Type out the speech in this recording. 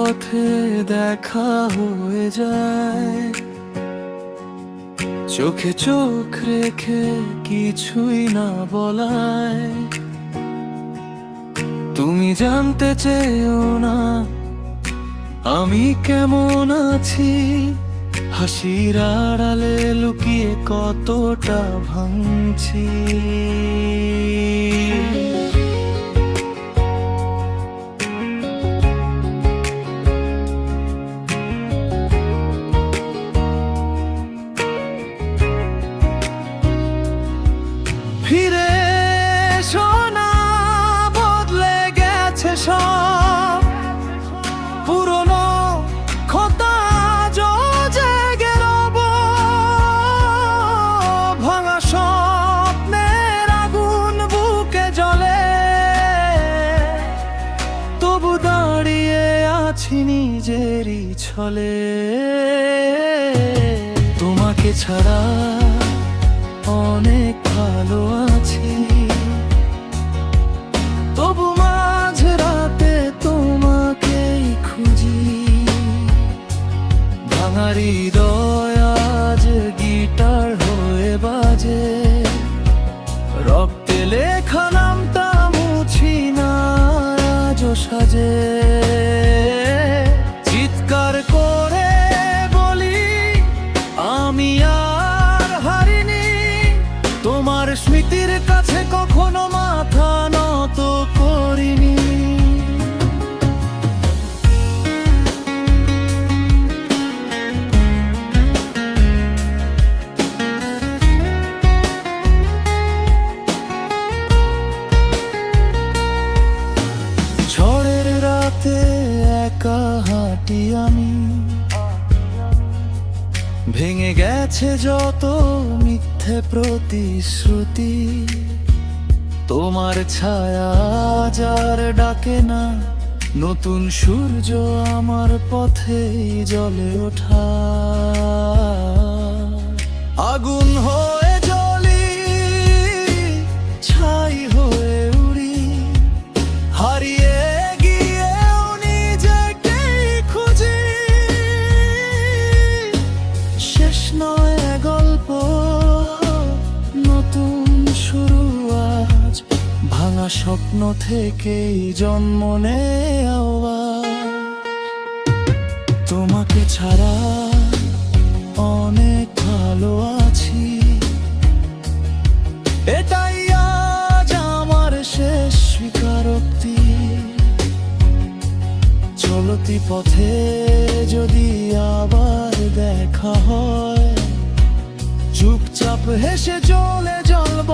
পথে দেখা হয়ে যায়, চোখে চোখ রেখে কিছুই না বলায়। তুমি জানতে চেয়েও না আমি কেমন আছি, হাসির আড়ালে লুকিয়ে কতটা ভাঙছি। ফিরে এসো না, বদলে গেছে সব, পুরনো কথা জেগে রব। ভাঙা স্বপ্নের আগুন বুকে জ্বলে, তবু দাঁড়িয়ে আছি নিজেরই ছলে। তোমাকে ছাড়া অনেক ভালো আছি, তবু মাঝ রাতে তোমাকেই খুঁজি। ভাঙা হৃদয় আজ গিটার হয়ে বাজে, রক্তে লেখা নামটা মুছি না আজও সাজে। চিৎকার করে বলি আমি আর হারিনি, তোমার স্মৃতির কাছে কখনো মাথা নত করিনি। ঝড়ের রাতে একা হাঁটি আমি, ভেঙে গেছে যত মিথ্যে প্রতিশ্রুতি। তোমার ছায়া আজ আর ডাকে না, নতুন সূর্য আমার পথেই জ্বলে ওঠা। আগুন হয়ে জ্বলি, ছাই হয়ে উড়ি, হারিয়ে গিয়েও নিজেকেই খুঁজি। শেষ নয় গল্প, নতুন শুরু আজ, ভাঙা স্বপ্ন থেকেই জন্ম নেয় আবার। তোমাকে ছাড়া অনেক ভালো আছি, এটাই আজ আমার শেষ স্বীকারোক্তি। চলতি পথে যদি আবার দেখা হয়, চুপচাপ হেসে চলে জ্বলব